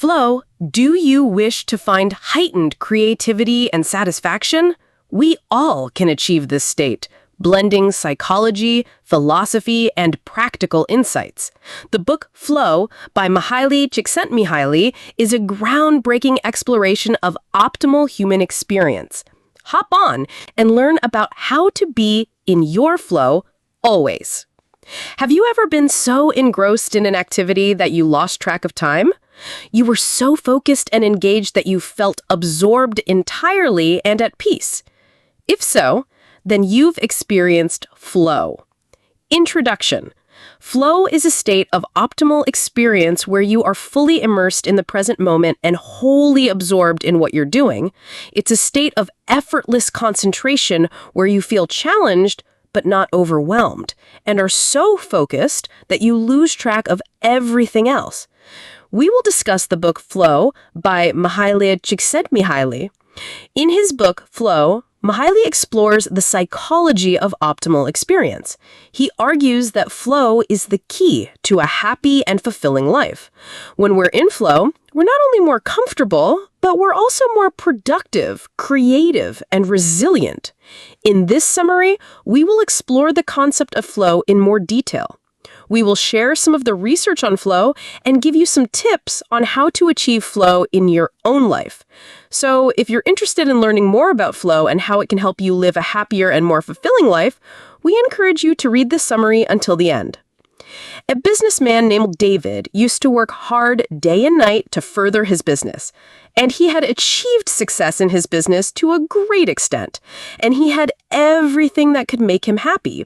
Flow, do you wish to find heightened creativity and satisfaction? We all can achieve this state, blending psychology, philosophy, and practical insights. The book Flow by Mihaly Csikszentmihalyi is a groundbreaking exploration of optimal human experience. Hop on and learn about how to be in your flow always. Have you ever been so engrossed in an activity that you lost track of time? You were so focused and engaged that you felt absorbed entirely and at peace. If so, then you've experienced flow. Introduction. Flow is a state of optimal experience where you are fully immersed in the present moment and wholly absorbed in what you're doing. It's a state of effortless concentration where you feel challenged but not overwhelmed, and are so focused that you lose track of everything else. We will discuss the book Flow by Mihaly Csikszentmihalyi. In his book Flow, Mihaly explores the psychology of optimal experience. He argues that flow is the key to a happy and fulfilling life. When we're in flow, we're not only more comfortable, but we're also more productive, creative, and resilient. In this summary, we will explore the concept of flow in more detail. We will share some of the research on flow and give you some tips on how to achieve flow in your own life. So if you're interested in learning more about flow and how it can help you live a happier and more fulfilling life, we encourage you to read this summary until the end. A businessman named David used to work hard day and night to further his business, and he had achieved success in his business to a great extent, and he had everything that could make him happy.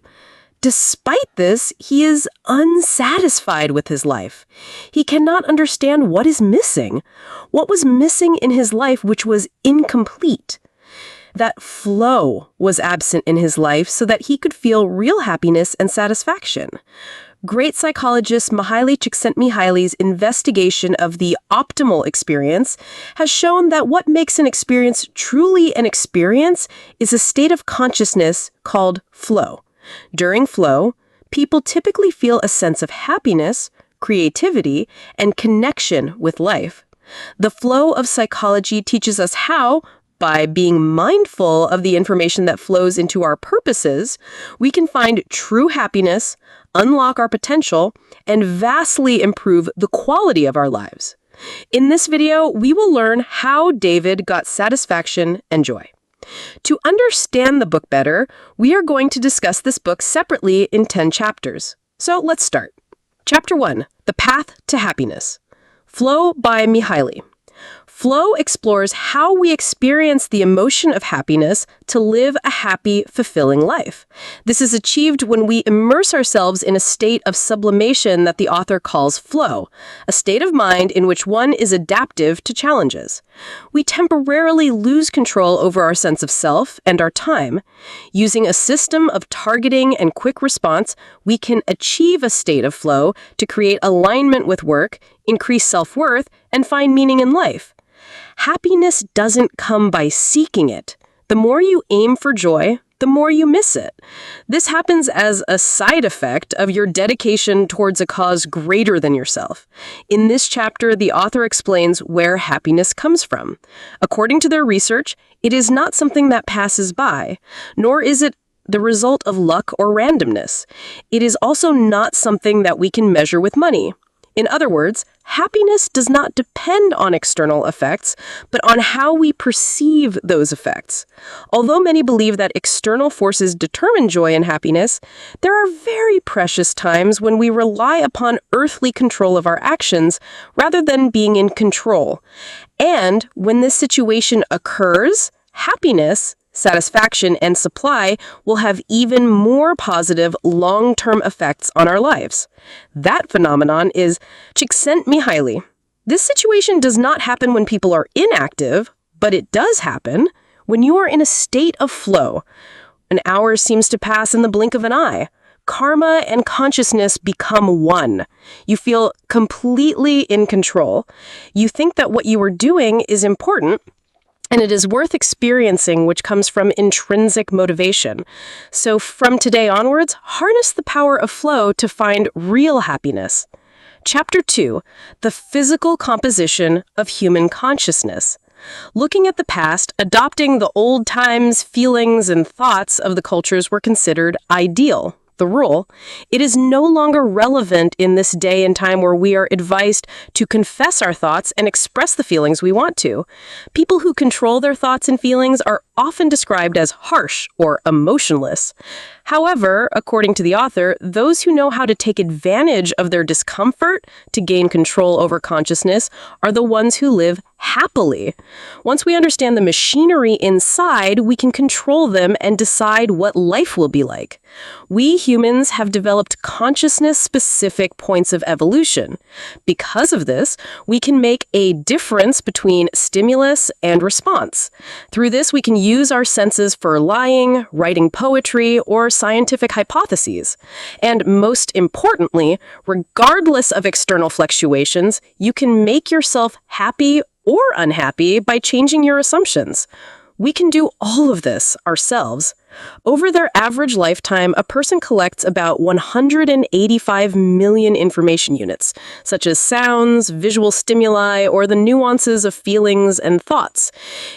Despite this, he is unsatisfied with his life. He cannot understand what is missing. What was missing in his life which was incomplete? That flow was absent in his life so that he could feel real happiness and satisfaction. Great psychologist Mihaly Csikszentmihalyi's investigation of the optimal experience has shown that what makes an experience truly an experience is a state of consciousness called flow. During flow, people typically feel a sense of happiness, creativity, and connection with life. The flow of psychology teaches us how, by being mindful of the information that flows into our purposes, we can find true happiness, unlock our potential, and vastly improve the quality of our lives. In this video, we will learn how David got satisfaction and joy. To understand the book better, we are going to discuss this book separately in 10 chapters. So let's start. Chapter 1, The Path to Happiness. Flow by Mihaly. Flow explores how we experience the emotion of happiness to live a happy, fulfilling life. This is achieved when we immerse ourselves in a state of sublimation that the author calls flow, a state of mind in which one is adaptive to challenges. We temporarily lose control over our sense of self and our time. Using a system of targeting and quick response, we can achieve a state of flow to create alignment with work, increase self-worth, and find meaning in life. Happiness doesn't come by seeking it. The more you aim for joy, the more you miss it. This happens as a side effect of your dedication towards a cause greater than yourself. In this chapter, the author explains where happiness comes from. According to their research, it is not something that passes by, nor is it the result of luck or randomness. It is also not something that we can measure with money. In other words, happiness does not depend on external effects, but on how we perceive those effects. Although many believe that external forces determine joy and happiness, there are very precious times when we rely upon earthly control of our actions rather than being in control. And when this situation occurs, happiness, satisfaction, and supply will have even more positive long-term effects on our lives. That phenomenon is Csikszentmihalyi. This situation does not happen when people are inactive, but it does happen when you are in a state of flow. An hour seems to pass in the blink of an eye. Karma and consciousness become one. You feel completely in control. You think that what you are doing is important, and it is worth experiencing, which comes from intrinsic motivation. So from today onwards, harness the power of flow to find real happiness. Chapter 2, The Physical Composition of Human Consciousness. Looking at the past, adopting the old times, feelings, and thoughts of the cultures were considered ideal. The rule, it is no longer relevant in this day and time where we are advised to confess our thoughts and express the feelings we want to. People who control their thoughts and feelings are often described as harsh or emotionless. However, according to the author, those who know how to take advantage of their discomfort to gain control over consciousness are the ones who live happily. Once we understand the machinery inside, we can control them and decide what life will be like. We humans have developed consciousness-specific points of evolution. Because of this, we can make a difference between stimulus and response. Through this, we can use our senses for lying, writing poetry, or scientific hypotheses. And most importantly, regardless of external fluctuations, you can make yourself happy or unhappy by changing your assumptions. We can do all of this ourselves. Over their average lifetime, a person collects about 185 million information units, such as sounds, visual stimuli, or the nuances of feelings and thoughts.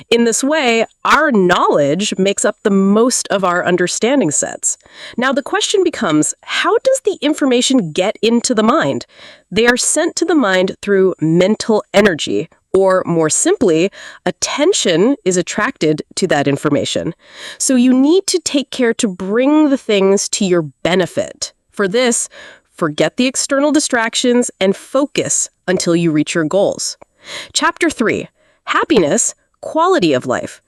In this way, our knowledge makes up the most of our understanding sets. Now, the question becomes, how does the information get into the mind? They are sent to the mind through mental energy. Or more simply, attention is attracted to that information. So you need to take care to bring the things to your benefit. For this, forget the external distractions and focus until you reach your goals. Chapter 3, Happiness, Quality of Life.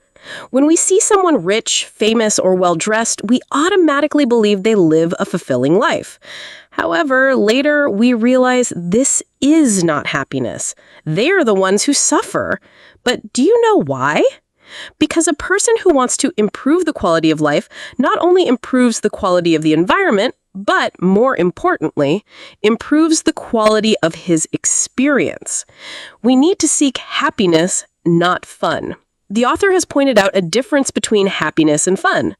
When we see someone rich, famous, or well-dressed, we automatically believe they live a fulfilling life. However, later we realize this is not happiness. They are the ones who suffer. But do you know why? Because a person who wants to improve the quality of life not only improves the quality of the environment, but more importantly, improves the quality of his experience. We need to seek happiness, not fun. The author has pointed out a difference between happiness and fun.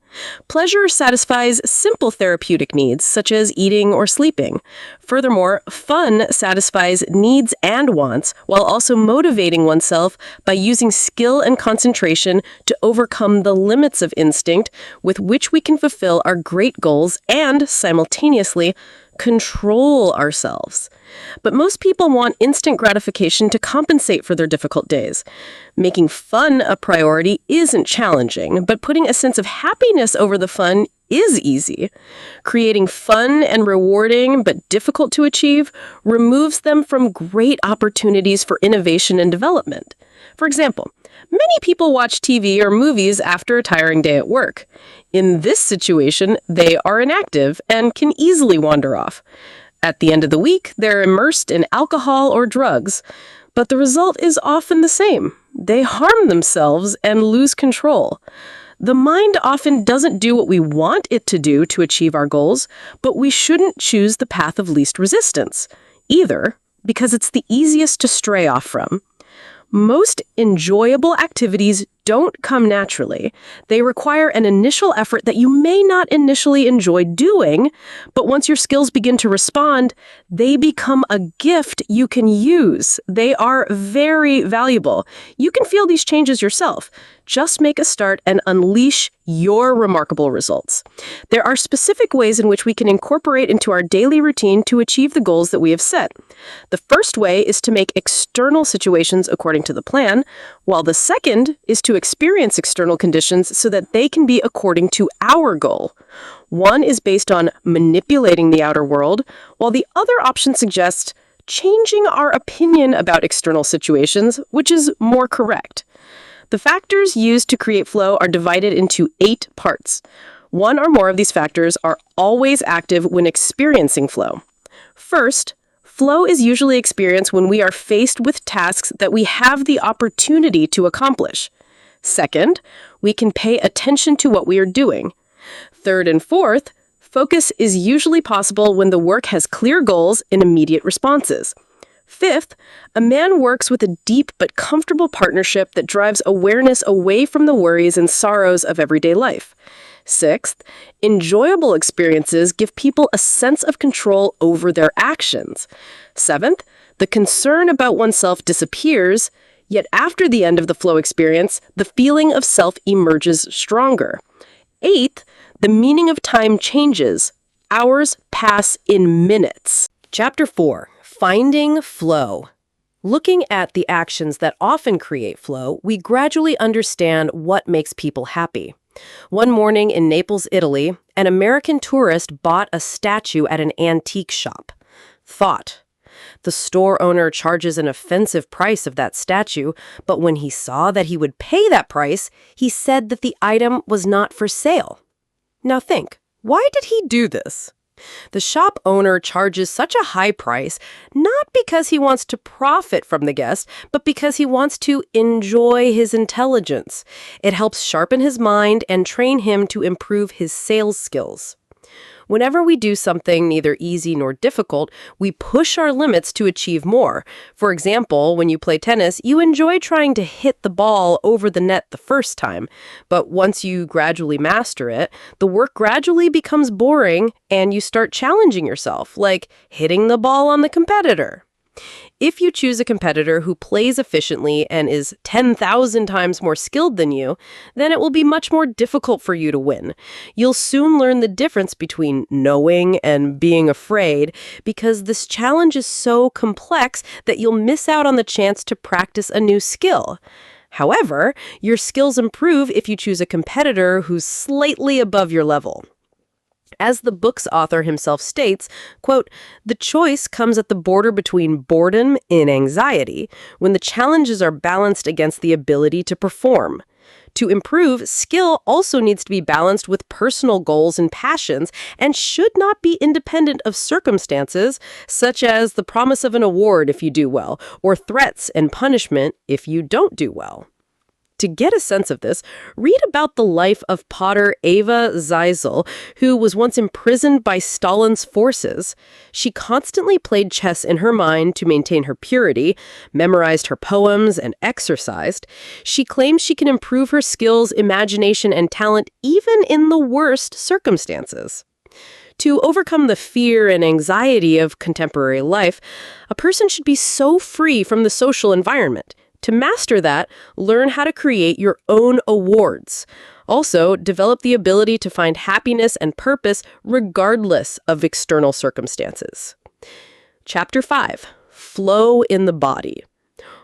Pleasure satisfies simple therapeutic needs, such as eating or sleeping. Furthermore, fun satisfies needs and wants, while also motivating oneself by using skill and concentration to overcome the limits of instinct with which we can fulfill our great goals and, simultaneously, control ourselves. But most people want instant gratification to compensate for their difficult days. Making fun a priority isn't challenging, but putting a sense of happiness over the fun is easy. Creating fun and rewarding but difficult to achieve removes them from great opportunities for innovation and development. For example, many people watch TV or movies after a tiring day at work. In this situation, they are inactive and can easily wander off. At the end of the week, they're immersed in alcohol or drugs, but the result is often the same. They harm themselves and lose control. The mind often doesn't do what we want it to do to achieve our goals, but we shouldn't choose the path of least resistance, either, because it's the easiest to stray off from. Most enjoyable activities don't come naturally. They require an initial effort that you may not initially enjoy doing, but once your skills begin to respond, they become a gift you can use. They are very valuable. You can feel these changes yourself. Just make a start and unleash your remarkable results. There are specific ways in which we can incorporate into our daily routine to achieve the goals that we have set. The first way is to make external situations according to the plan, while the second is to experience external conditions so that they can be according to our goal. One is based on manipulating the outer world, while the other option suggests changing our opinion about external situations, which is more correct. The factors used to create flow are divided into 8 parts. One or more of these factors are always active when experiencing flow. First, flow is usually experienced when we are faced with tasks that we have the opportunity to accomplish. Second, we can pay attention to what we are doing. Third and fourth, focus is usually possible when the work has clear goals and immediate responses. Fifth, a man works with a deep but comfortable partnership that drives awareness away from the worries and sorrows of everyday life. Sixth, enjoyable experiences give people a sense of control over their actions. Seventh, the concern about oneself disappears, yet after the end of the flow experience, the feeling of self emerges stronger. Eighth, the meaning of time changes. Hours pass in minutes. Chapter 4. Finding Flow. Looking at the actions that often create flow, we gradually understand what makes people happy. One morning in Naples, Italy, an American tourist bought a statue at an antique shop. Thought. The store owner charges an offensive price of that statue, but when he saw that he would pay that price, he said that the item was not for sale. Now think, why did he do this? The shop owner charges such a high price, not because he wants to profit from the guest, but because he wants to enjoy his intelligence. It helps sharpen his mind and train him to improve his sales skills. Whenever we do something neither easy nor difficult, we push our limits to achieve more. For example, when you play tennis, you enjoy trying to hit the ball over the net the first time. But once you gradually master it, the work gradually becomes boring and you start challenging yourself, like hitting the ball on the competitor. If you choose a competitor who plays efficiently and is 10,000 times more skilled than you, then it will be much more difficult for you to win. You'll soon learn the difference between knowing and being afraid because this challenge is so complex that you'll miss out on the chance to practice a new skill. However, your skills improve if you choose a competitor who's slightly above your level. As the book's author himself states, quote, "The choice comes at the border between boredom and anxiety, when the challenges are balanced against the ability to perform. To improve, skill also needs to be balanced with personal goals and passions and should not be independent of circumstances, such as the promise of an award if you do well, or threats and punishment if you don't do well." To get a sense of this, read about the life of potter Eva Zeisel, who was once imprisoned by Stalin's forces. She constantly played chess in her mind to maintain her purity, memorized her poems, and exercised. She claims she can improve her skills, imagination, and talent even in the worst circumstances. To overcome the fear and anxiety of contemporary life, a person should be so free from the social environment. To master that, learn how to create your own awards. Also, develop the ability to find happiness and purpose regardless of external circumstances. Chapter 5. Flow in the body.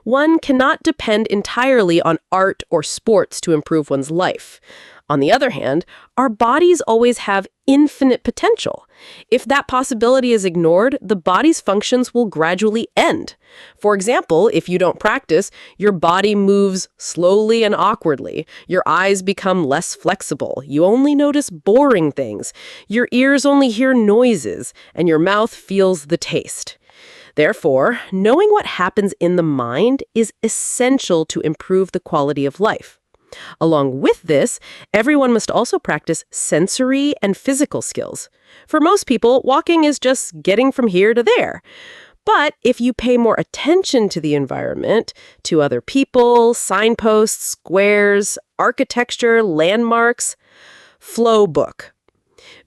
One cannot depend entirely on art or sports to improve one's life. On the other hand, our bodies always have infinite potential. If that possibility is ignored, the body's functions will gradually end. For example, if you don't practice, your body moves slowly and awkwardly. Your eyes become less flexible. You only notice boring things. Your ears only hear noises, and your mouth feels the taste. Therefore, knowing what happens in the mind is essential to improve the quality of life. Along with this, everyone must also practice sensory and physical skills. For most people, walking is just getting from here to there. But if you pay more attention to the environment, to other people, signposts, squares, architecture, landmarks, flow book.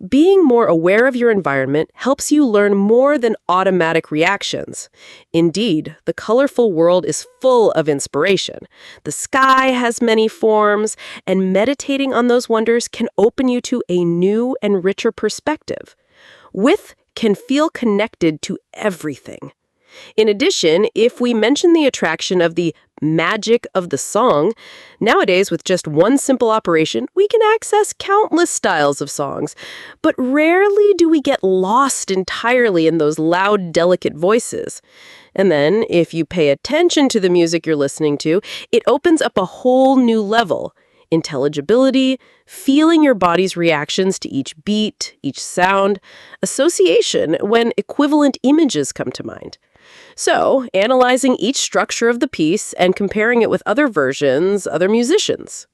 Being more aware of your environment helps you learn more than automatic reactions. Indeed, the colorful world is full of inspiration. The sky has many forms, and meditating on those wonders can open you to a new and richer perspective. With can feel connected to everything. In addition, if we mention the attraction of the magic of the song, nowadays with just one simple operation, we can access countless styles of songs. But rarely do we get lost entirely in those loud, delicate voices. And then, if you pay attention to the music you're listening to, it opens up a whole new level. Intelligibility, feeling your body's reactions to each beat, each sound, association when equivalent images come to mind. So, analyzing each structure of the piece and comparing it with other versions, other musicians.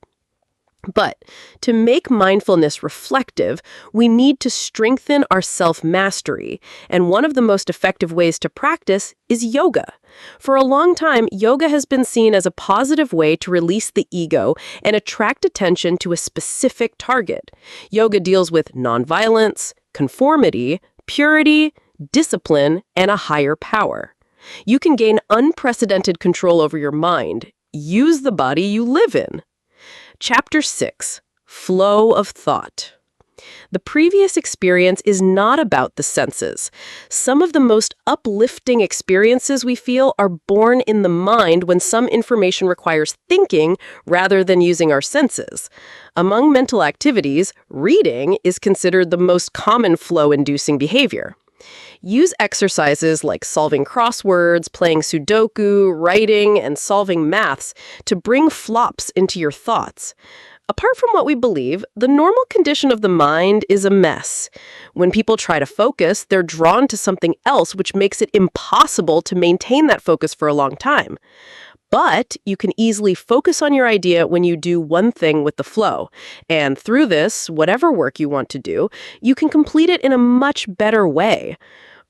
But to make mindfulness reflective, we need to strengthen our self-mastery, and one of the most effective ways to practice is yoga. For a long time, yoga has been seen as a positive way to release the ego and attract attention to a specific target. Yoga deals with nonviolence, conformity, purity, discipline, and a higher power. You can gain unprecedented control over your mind. Use the body you live in. Chapter 6. Flow of Thought. The previous experience is not about the senses. Some of the most uplifting experiences we feel are born in the mind when some information requires thinking rather than using our senses. Among mental activities, reading is considered the most common flow-inducing behavior. Use exercises like solving crosswords, playing Sudoku, writing, and solving maths to bring flops into your thoughts. Apart from what we believe, the normal condition of the mind is a mess. When people try to focus, they're drawn to something else, which makes it impossible to maintain that focus for a long time. But you can easily focus on your idea when you do one thing with the flow. And through this, whatever work you want to do, you can complete it in a much better way.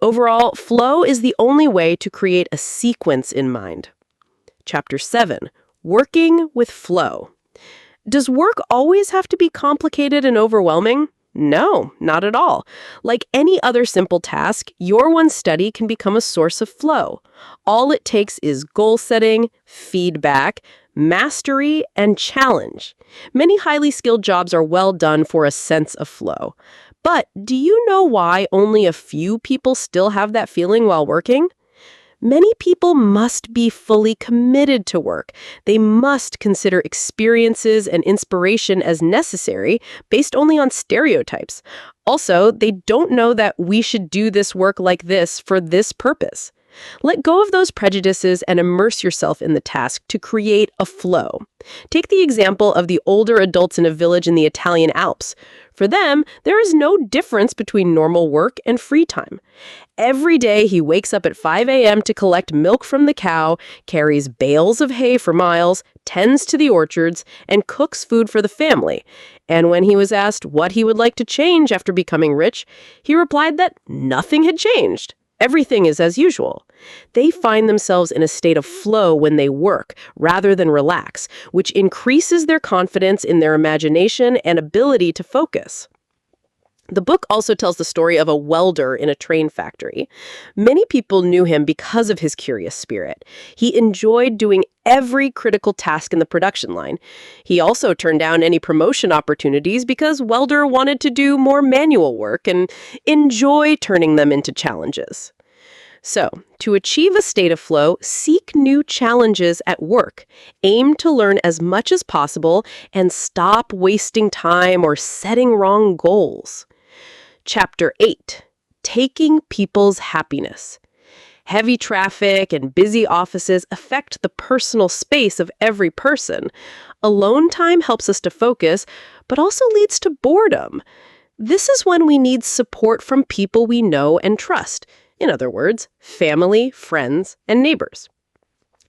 Overall, flow is the only way to create a sequence in mind. Chapter 7. Working with flow. Does work always have to be complicated and overwhelming? No, not at all. Like any other simple task, your one study can become a source of flow. All it takes is goal setting, feedback, mastery, and challenge. Many highly skilled jobs are well done for a sense of flow. But do you know why only a few people still have that feeling while working? Many people must be fully committed to work. They must consider experiences and inspiration as necessary based only on stereotypes. Also, they don't know that we should do this work like this for this purpose. Let go of those prejudices and immerse yourself in the task to create a flow. Take the example of the older adults in a village in the Italian Alps. For them, there is no difference between normal work and free time. Every day he wakes up at 5 a.m. to collect milk from the cow, carries bales of hay for miles, tends to the orchards, and cooks food for the family. And when he was asked what he would like to change after becoming rich, he replied that nothing had changed. Everything is as usual. They find themselves in a state of flow when they work, rather than relax, which increases their confidence in their imagination and ability to focus. The book also tells the story of a welder in a train factory. Many people knew him because of his curious spirit. He enjoyed doing every critical task in the production line. He also turned down any promotion opportunities because welder wanted to do more manual work and enjoy turning them into challenges. So, to achieve a state of flow, seek new challenges at work. Aim to learn as much as possible and stop wasting time or setting wrong goals. Chapter 8. Taking people's happiness. Heavy traffic and busy offices affect the personal space of every person. Alone time helps us to focus, but also leads to boredom. This is when we need support from people we know and trust. In other words, family, friends, and neighbors.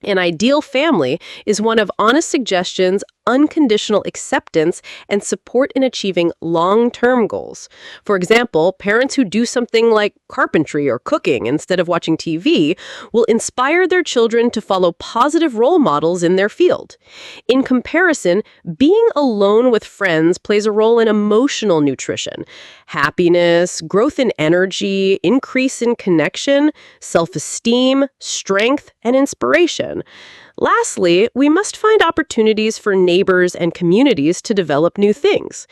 An ideal family is one of honest suggestions, unconditional acceptance, and support in achieving long-term goals. For example, parents who do something like carpentry or cooking instead of watching TV will inspire their children to follow positive role models in their field. In comparison, being alone with friends plays a role in emotional nutrition. Happiness, growth in energy, increase in connection, self-esteem, strength, and inspiration. Lastly, we must find opportunities for neighbors and communities to develop new things.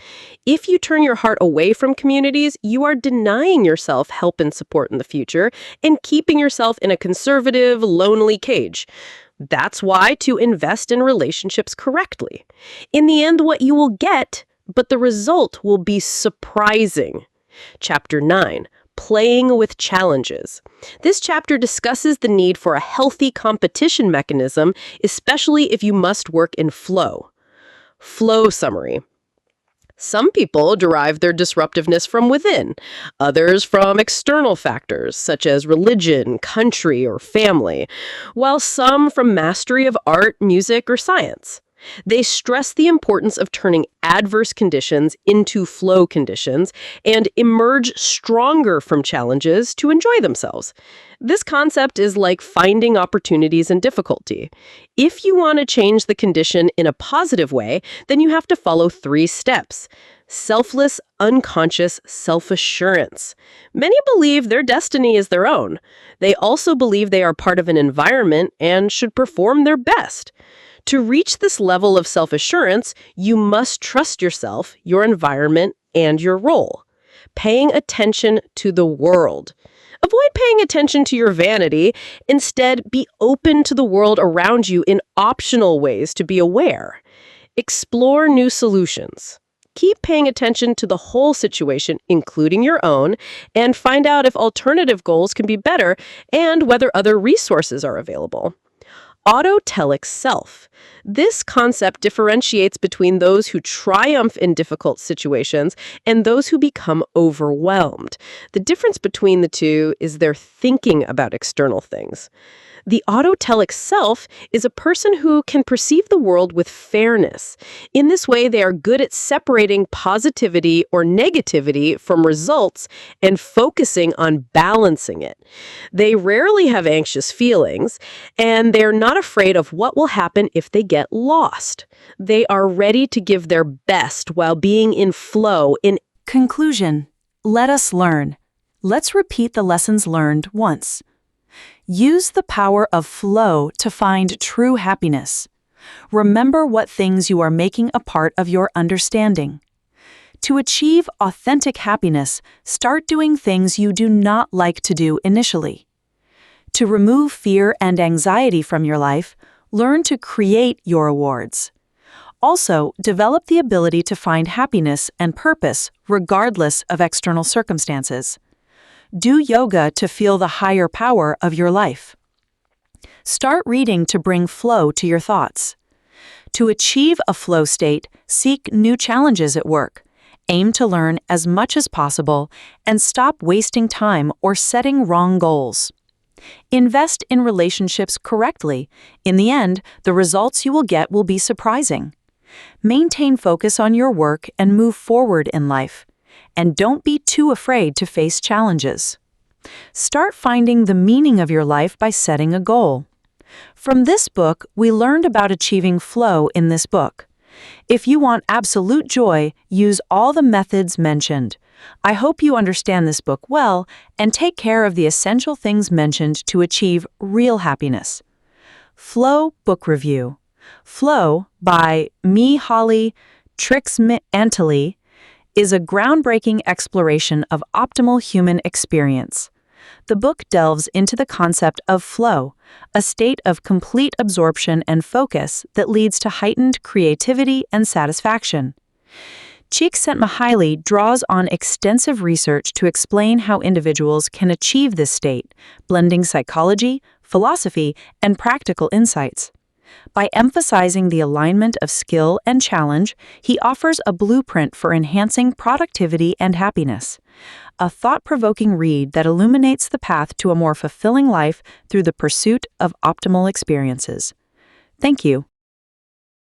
If you turn your heart away from communities, you are denying yourself help and support in the future and keeping yourself in a conservative, lonely cage. That's why to invest in relationships correctly. In the end, what you will get, but the result will be surprising. Chapter 9. Playing with challenges. This chapter discusses the need for a healthy competition mechanism, especially if you must work in flow. Flow summary. Some people derive their disruptiveness from within, others from external factors such as religion, country, or family, while some from mastery of art, music, or science. They stress the importance of turning adverse conditions into flow conditions and emerge stronger from challenges to enjoy themselves. This concept is like finding opportunities in difficulty. If you want to change the condition in a positive way, then you have to follow 3 steps. Selfless, unconscious self-assurance. Many believe their destiny is their own. They also believe they are part of an environment and should perform their best. To reach this level of self-assurance, you must trust yourself, your environment, and your role. Paying attention to the world. Avoid paying attention to your vanity. Instead, be open to the world around you in optional ways to be aware. Explore new solutions. Keep paying attention to the whole situation, including your own, and find out if alternative goals can be better and whether other resources are available. Autotelic self. This concept differentiates between those who triumph in difficult situations and those who become overwhelmed. The difference between the two is their thinking about external things. The autotelic self is a person who can perceive the world with fairness. In this way, they are good at separating positivity or negativity from results and focusing on balancing it. They rarely have anxious feelings, and they're not afraid of what will happen if they get lost. They are ready to give their best while being in flow in Conclusion. Let us learn. Let's repeat the lessons learned once. Use the power of flow to find true happiness. Remember what things you are making a part of your understanding. To achieve authentic happiness, start doing things you do not like to do initially. To remove fear and anxiety from your life, learn to create your rewards. Also, develop the ability to find happiness and purpose regardless of external circumstances. Do yoga to feel the higher power of your life. Start reading to bring flow to your thoughts. To achieve a flow state, seek new challenges at work. Aim to learn as much as possible and stop wasting time or setting wrong goals. Invest in relationships correctly. In the end, the results you will get will be surprising. Maintain focus on your work and move forward in life. And don't be too afraid to face challenges. Start finding the meaning of your life by setting a goal. From this book, we learned about achieving flow in this book. If you want absolute joy, use all the methods mentioned. I hope you understand this book well and take care of the essential things mentioned to achieve real happiness. Flow Book Review. Flow by Mihaly, Csikszentmihalyi, is a groundbreaking exploration of optimal human experience. The book delves into the concept of flow, a state of complete absorption and focus that leads to heightened creativity and satisfaction. Csikszentmihalyi draws on extensive research to explain how individuals can achieve this state, blending psychology, philosophy, and practical insights. By emphasizing the alignment of skill and challenge, he offers a blueprint for enhancing productivity and happiness. A thought-provoking read that illuminates the path to a more fulfilling life through the pursuit of optimal experiences. Thank you.